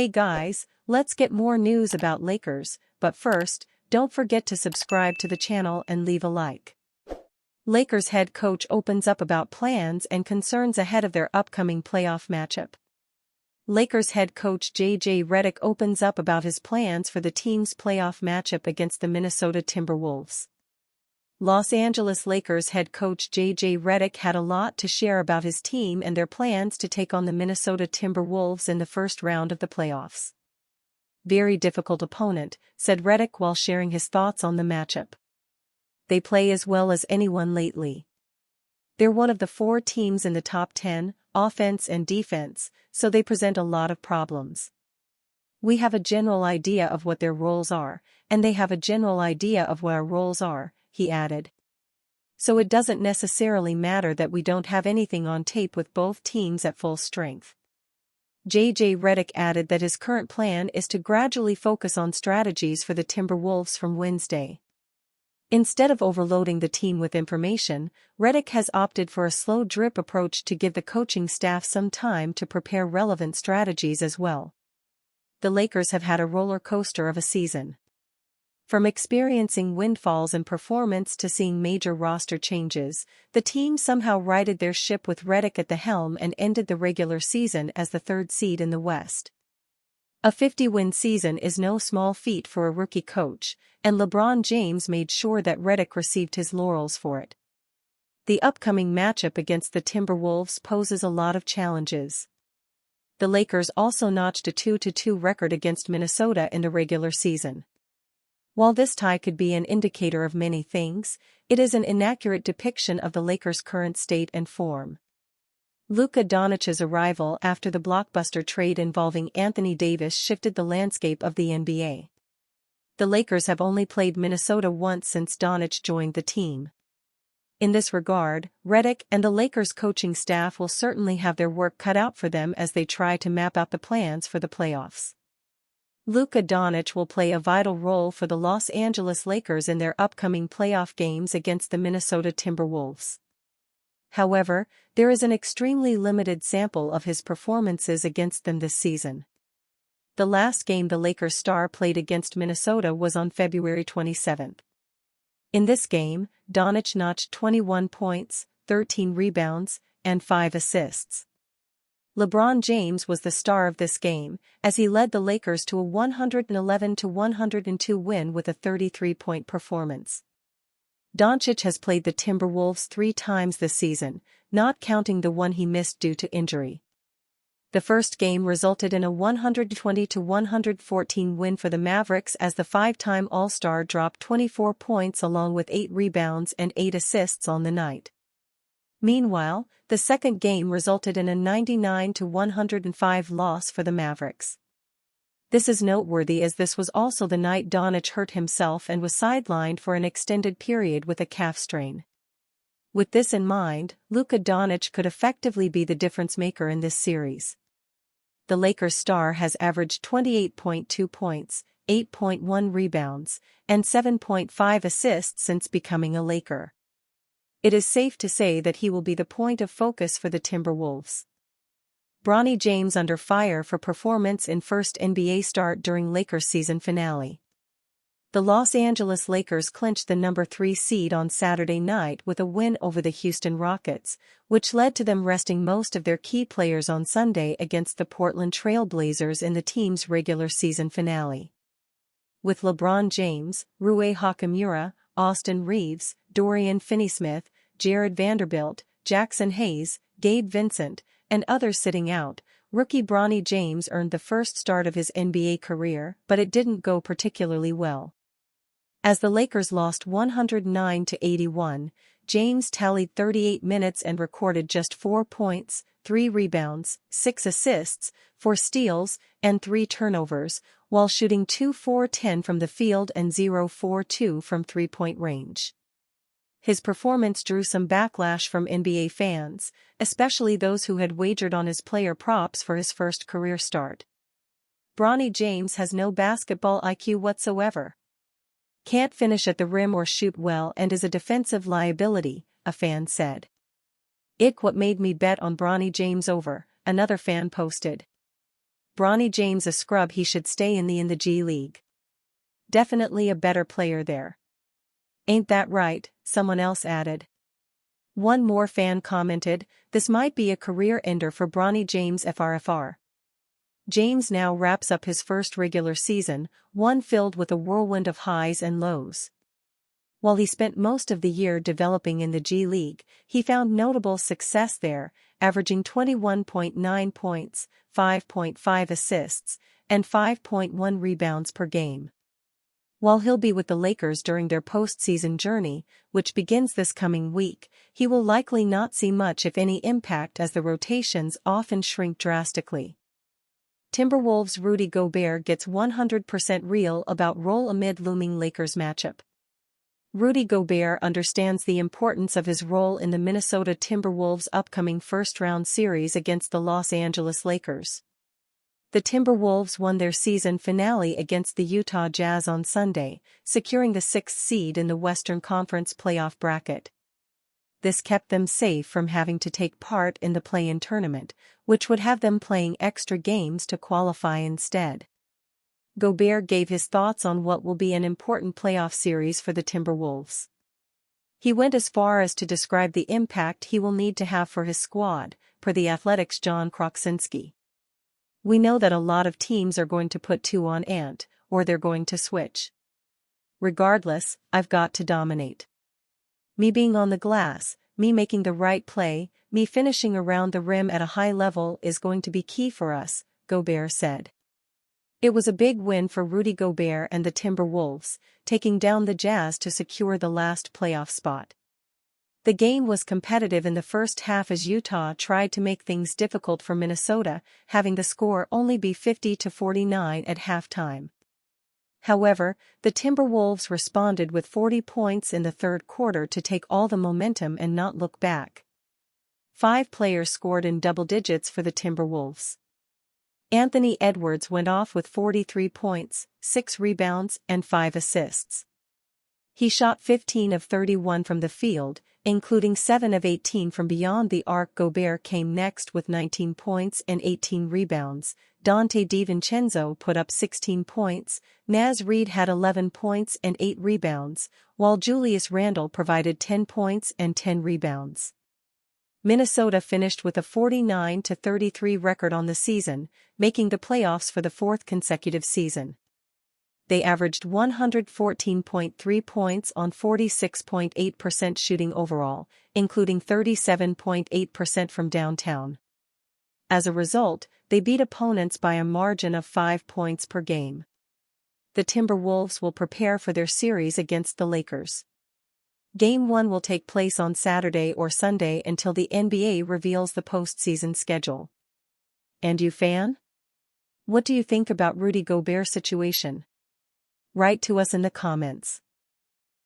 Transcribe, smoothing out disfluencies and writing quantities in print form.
Hey guys, let's get more news about Lakers, but first, don't forget to subscribe to the channel and leave a like. Lakers head coach opens up about plans and concerns ahead of their upcoming playoff matchup. Lakers head coach J.J. Redick opens up about his plans for the team's playoff matchup against the Minnesota Timberwolves. Los Angeles Lakers head coach J.J. Redick had a lot to share about his team and their plans to take on the Minnesota Timberwolves in the first round of the playoffs. "Very difficult opponent," said Redick while sharing his thoughts on the matchup. "They play as well as anyone lately. They're one of the 4 teams in the top 10, offense and defense, so they present a lot of problems. We have a general idea of what their roles are, and they have a general idea of what our roles are," he added. "So it doesn't necessarily matter that we don't have anything on tape with both teams at full strength." J.J. Redick added that his current plan is to gradually focus on strategies for the Timberwolves from Wednesday. Instead of overloading the team with information, Redick has opted for a slow drip approach to give the coaching staff some time to prepare relevant strategies as well. The Lakers have had a roller coaster of a season. From experiencing windfalls in performance to seeing major roster changes, the team somehow righted their ship with Redick at the helm and ended the regular season as the 3rd seed in the West. A 50-win season is no small feat for a rookie coach, and LeBron James made sure that Redick received his laurels for it. The upcoming matchup against the Timberwolves poses a lot of challenges. The Lakers also notched a 2-2 record against Minnesota in the regular season. While this tie could be an indicator of many things, it is an inaccurate depiction of the Lakers' current state and form. Luka Donic's arrival after the blockbuster trade involving Anthony Davis shifted the landscape of the NBA. The Lakers have only played Minnesota once since Donic joined the team. In this regard, Redick and the Lakers coaching staff will certainly have their work cut out for them as they try to map out the plans for the playoffs. Luka Donic will play a vital role for the Los Angeles Lakers in their upcoming playoff games against the Minnesota Timberwolves. However, there is an extremely limited sample of his performances against them this season. The last game the Lakers star played against Minnesota was on February 27. In this game, Donic notched 21 points, 13 rebounds, and 5 assists. LeBron James was the star of this game, as he led the Lakers to a 111-102 win with a 33-point performance. Doncic has played the Timberwolves 3 times this season, not counting the one he missed due to injury. The first game resulted in a 120-114 win for the Mavericks as the 5-time All-Star dropped 24 points along with 8 rebounds and 8 assists on the night. Meanwhile, the second game resulted in a 99-105 loss for the Mavericks. This is noteworthy as this was also the night Donic hurt himself and was sidelined for an extended period with a calf strain. With this in mind, Luka Donic could effectively be the difference maker in this series. The Lakers star has averaged 28.2 points, 8.1 rebounds, and 7.5 assists since becoming a Laker. It is safe to say that he will be the point of focus for the Timberwolves. Bronny James under fire for performance in first NBA start during Lakers season finale. The Los Angeles Lakers clinched the number 3 seed on Saturday night with a win over the Houston Rockets, which led to them resting most of their key players on Sunday against the Portland Trail Blazers in the team's regular season finale. With LeBron James, Rui Hachimura, Austin Reeves, Dorian Finney-Smith, Jared Vanderbilt, Jackson Hayes, Gabe Vincent, and others sitting out, rookie Bronny James earned the first start of his NBA career, but it didn't go particularly well. As the Lakers lost 109-81, James tallied 38 minutes and recorded just 4 points, 3 rebounds, 6 assists, 4 steals, and 3 turnovers, while shooting 2-for-10 from the field and 0-for-2 from three-point range. His performance drew some backlash from NBA fans, especially those who had wagered on his player props for his first career start. Bronny James has no basketball IQ whatsoever. Can't finish at the rim or shoot well and is a defensive liability, a fan said. "What made me bet on Bronny James over," another fan posted. Bronny James a scrub? He should stay in the G League. Definitely a better player there. Ain't that right? Someone else added. One more fan commented, this might be a career ender for Bronny James FRFR. James now wraps up his first regular season, one filled with a whirlwind of highs and lows. While he spent most of the year developing in the G League, he found notable success there, averaging 21.9 points, 5.5 assists, and 5.1 rebounds per game. While he'll be with the Lakers during their postseason journey, which begins this coming week, he will likely not see much if any impact as the rotations often shrink drastically. Timberwolves' Rudy Gobert gets 100% real about role amid looming Lakers matchup. Rudy Gobert understands the importance of his role in the Minnesota Timberwolves' upcoming first-round series against the Los Angeles Lakers. The Timberwolves won their season finale against the Utah Jazz on Sunday, securing the 6th seed in the Western Conference playoff bracket. This kept them safe from having to take part in the play-in tournament, which would have them playing extra games to qualify instead. Gobert gave his thoughts on what will be an important playoff series for the Timberwolves. He went as far as to describe the impact he will need to have for his squad, per The Athletic's John Krasinski. We know that a lot of teams are going to put 2 on Ant, or they're going to switch. Regardless, I've got to dominate. Me being on the glass, me making the right play, me finishing around the rim at a high level is going to be key for us, Gobert said. It was a big win for Rudy Gobert and the Timberwolves, taking down the Jazz to secure the last playoff spot. The game was competitive in the first half as Utah tried to make things difficult for Minnesota, having the score only be 50-49 at halftime. However, the Timberwolves responded with 40 points in the third quarter to take all the momentum and not look back. 5 players scored in double digits for the Timberwolves. Anthony Edwards went off with 43 points, 6 rebounds, and 5 assists. He shot 15 of 31 from the field, including 7 of 18 from beyond the arc. Gobert came next with 19 points and 18 rebounds. Dante DiVincenzo put up 16 points, Naz Reid had 11 points and 8 rebounds, while Julius Randle provided 10 points and 10 rebounds. Minnesota finished with a 49-33 record on the season, making the playoffs for the 4th consecutive season. They averaged 114.3 points on 46.8% shooting overall, including 37.8% from downtown. As a result, they beat opponents by a margin of 5 points per game. The Timberwolves will prepare for their series against the Lakers. Game 1 will take place on Saturday or Sunday until the NBA reveals the postseason schedule. And you, fan? What do you think about Rudy Gobert's situation? Write to us in the comments.